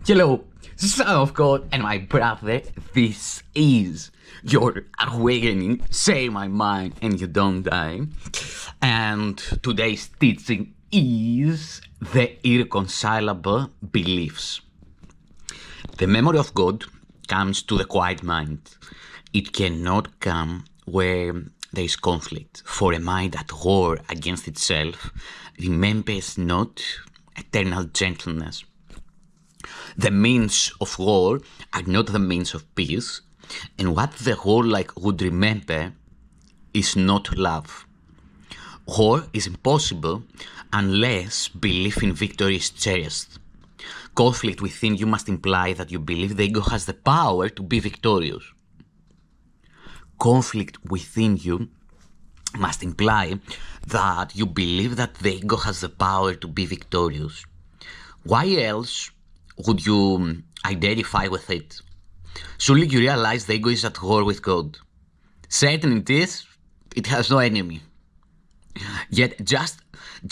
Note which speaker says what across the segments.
Speaker 1: Hello, Son of God and my brother, this is your awakening. Say my mind and you don't die. And today's teaching is the irreconcilable beliefs. The memory of God comes to the quiet mind. It cannot come where there is conflict, for a mind at war against itself remembers not eternal gentleness. The means of war are not the means of peace, and what the warlike would remember is not love. War is impossible unless belief in victory is cherished. Conflict within you must imply that you believe the ego has the power to be victorious. Conflict within you must imply that you believe that the ego has the power to be victorious. Why else would you identify with it? Surely you realize the ego is at war with God. Certain it is, it has no enemy. Yet just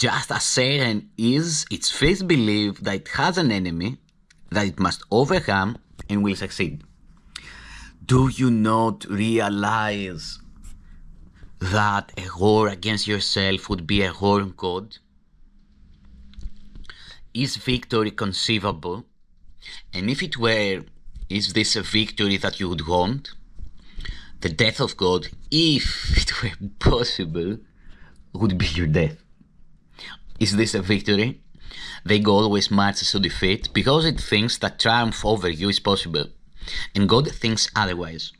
Speaker 1: as certain is its first belief that it has an enemy, that it must overcome and will succeed. Do you not realize that a war against yourself would be a war on God? Is victory conceivable? And if it were, is this a victory that you would want? The death of God, if it were possible, would be your death. Is this a victory? The ego always marches to defeat because it thinks that triumph over you is possible, and God thinks otherwise.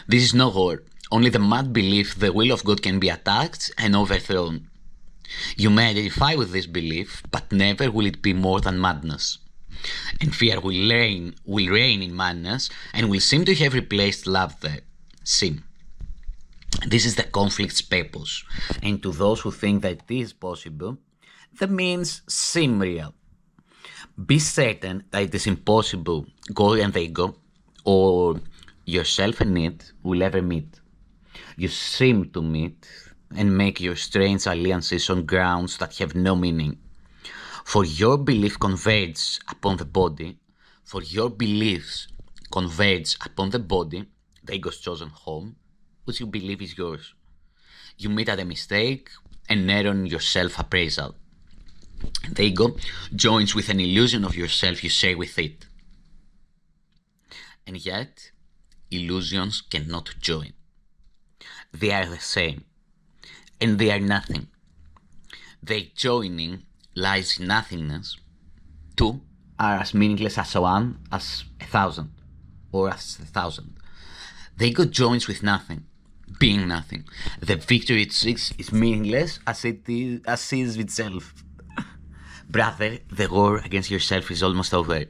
Speaker 1: This is no war, only the mad belief the will of God can be attacked and overthrown. You may identify with this belief, but never will it be more than madness. And fear will reign in madness and will seem to have replaced love there. Sin. This is the conflict's purpose, and to those who think that it is possible, the means seem real. Be certain that it is impossible God and the ego, or yourself and it, will ever meet. You seem to meet and make your strange alliances on grounds that have no meaning. For your belief converges upon the body, the ego's chosen home, which you believe is yours. You meet at a mistake, an error in your self-appraisal. The ego joins with an illusion of yourself you share with it. And yet, illusions cannot join. They are the same, and they are nothing. Their joining lies in nothingness. Two are as meaningless as one, as 1,000, or as 1,000. The ego joins with nothing, being nothing. The victory it seeks is meaningless as is itself. Brother, the war against yourself is almost over.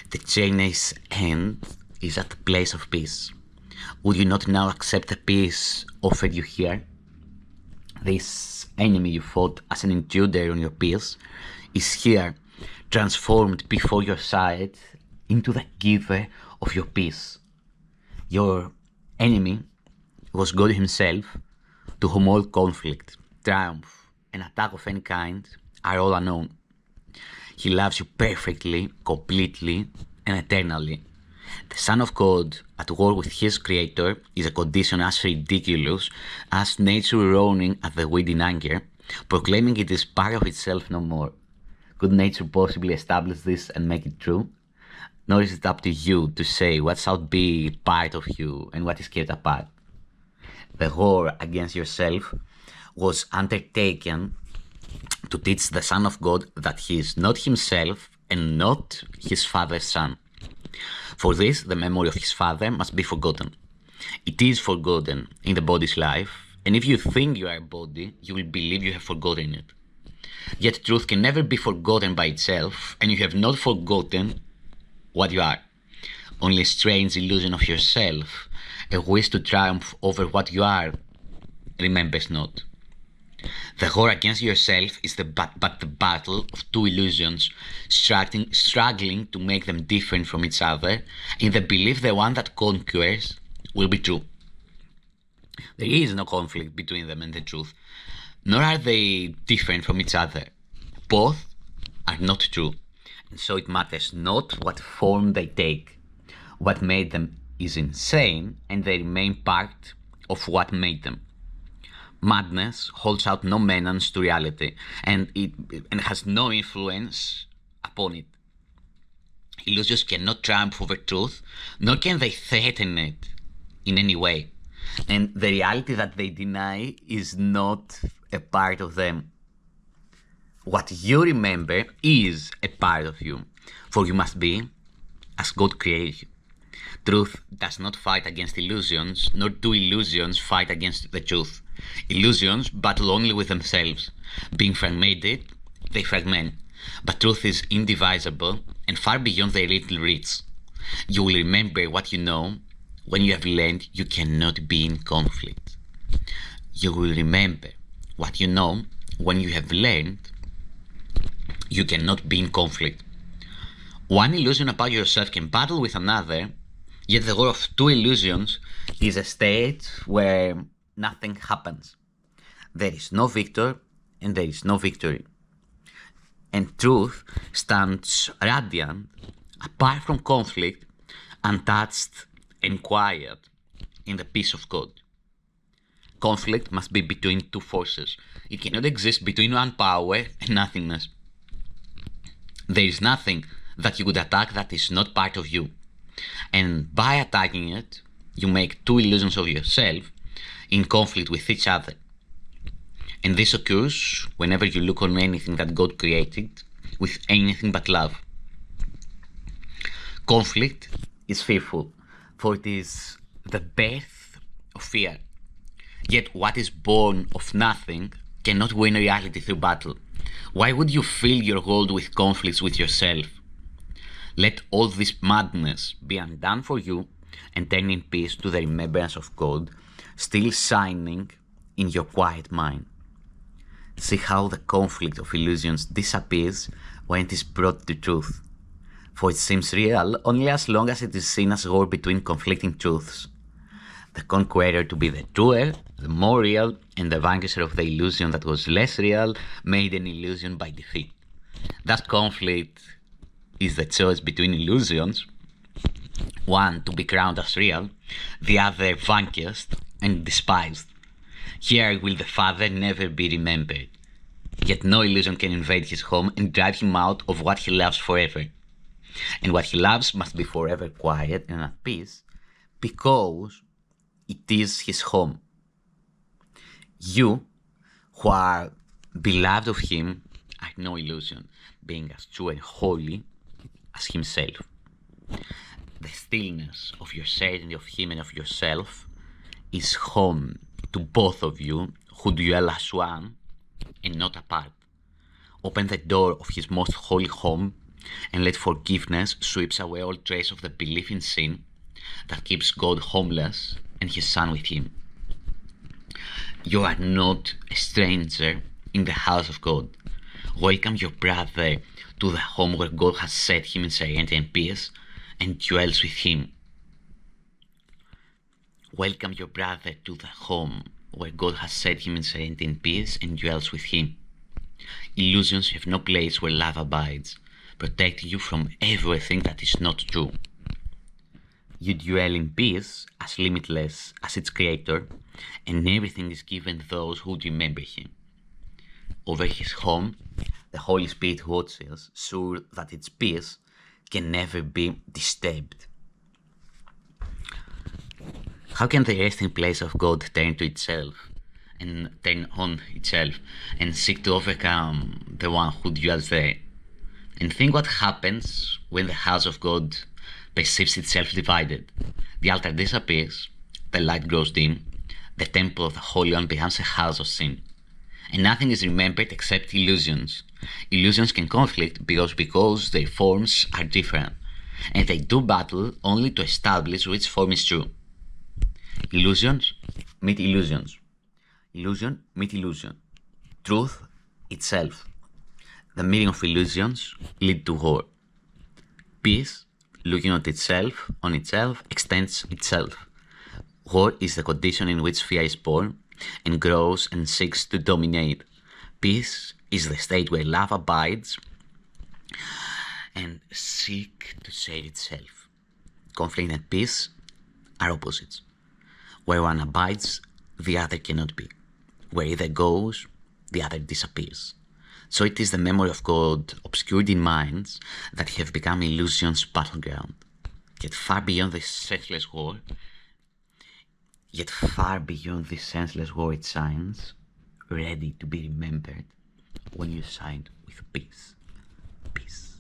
Speaker 1: The journey's end is at the place of peace. Would you not now accept the peace offered you here? This enemy you fought as an intruder on your peace is here, transformed before your sight into the giver of your peace. Your enemy was God himself, to whom all conflict, triumph, and attack of any kind are all unknown. He loves you perfectly, completely, and eternally. The Son of God at war with his Creator is a condition as ridiculous as nature roaring at the wind in anger, proclaiming it is part of itself no more. Could nature possibly establish this and make it true? Nor is it up to you to say what shall be part of you and what is kept apart. The war against yourself was undertaken to teach the Son of God that he is not himself and not his Father's Son. For this, the memory of his Father must be forgotten. It is forgotten in the body's life, and if you think you are a body, you will believe you have forgotten it. Yet truth can never be forgotten by itself, and you have not forgotten what you are. Only a strange illusion of yourself, a wish to triumph over what you are, remembers not. The war against yourself is but the battle of two illusions, struggling to make them different from each other, in the belief the one that conquers will be true. There is no conflict between them and the truth, nor are they different from each other. Both are not true, And so it matters not what form they take. What made them is insane, and they remain part of what made them. Madness holds out no menace to reality, and has no influence upon it. Illusions cannot triumph over truth, nor can they threaten it in any way. And the reality that they deny is not a part of them. What you remember is a part of you, for you must be as God created you. Truth does not fight against illusions, nor do illusions fight against the truth. Illusions battle only with themselves. Being fragmented, they fragment. But truth is indivisible and far beyond their little reach. You will remember what you know when you have learned you cannot be in conflict. You will remember what you know when you have learned you cannot be in conflict. One illusion about yourself can battle with another, yet the war of two illusions is a state where nothing happens. There is no victor and there is no victory. And truth stands radiant, apart from conflict, untouched and quiet in the peace of God. Conflict must be between two forces. It cannot exist between one power and nothingness. There is nothing that you could attack that is not part of you. And by attacking it, you make two illusions of yourself in conflict with each other. And this occurs whenever you look on anything that God created with anything but love. Conflict is fearful, for it is the birth of fear. Yet what is born of nothing cannot win reality through battle. Why would you fill your world with conflicts with yourself? Let all this madness be undone for you and turn in peace to the remembrance of God, still shining in your quiet mind. See how the conflict of illusions disappears when it is brought to truth. For it seems real only as long as it is seen as war between conflicting truths. The conqueror to be the truer, the more real, and the vanquisher of the illusion that was less real made an illusion by defeat. That conflict is the choice between illusions, one to be crowned as real, the other vanquished and despised. Here will the Father never be remembered. Yet no illusion can invade his home and drive him out of what he loves forever. And what he loves must be forever quiet and at peace, because it is his home. You, who are beloved of him, are no illusion, being as true and holy as himself. The stillness of your certainty of him and of yourself is home to both of you who dwell as one and not apart. Open the door of his most holy home and let forgiveness sweep away all trace of the belief in sin that keeps God homeless and his Son with him. You are not a stranger in the house of God. Welcome your brother to the home where God has set him in serenity and peace and dwells with him. Welcome your brother to the home where God has set him in serenity and peace and dwells with him. Illusions have no place where love abides, protecting you from everything that is not true. You dwell in peace as limitless as its creator, and everything is given those who remember him. Over his home, the Holy Spirit watches, sure that its peace can never be disturbed. How can the resting place of God turn on itself and seek to overcome the one who dwells there? And think what happens when the house of God perceives itself divided. The altar disappears, the light grows dim, the temple of the Holy One becomes a house of sin. And nothing is remembered except illusions. Illusions can conflict because their forms are different, and they do battle only to establish which form is true. Illusions meet illusions. Illusion meet illusion. Truth itself. The meeting of illusions lead to war. Peace, looking at itself, extends itself. War is the condition in which fear is born and grows and seeks to dominate. Peace is the state where love abides and seek to save itself. Conflict and peace are opposites. Where one abides, the other cannot be. Where either goes, the other disappears. So it is the memory of God obscured in minds that have become illusion's battleground. Yet far beyond this senseless war, it shines, ready to be remembered when you shine with peace. Peace.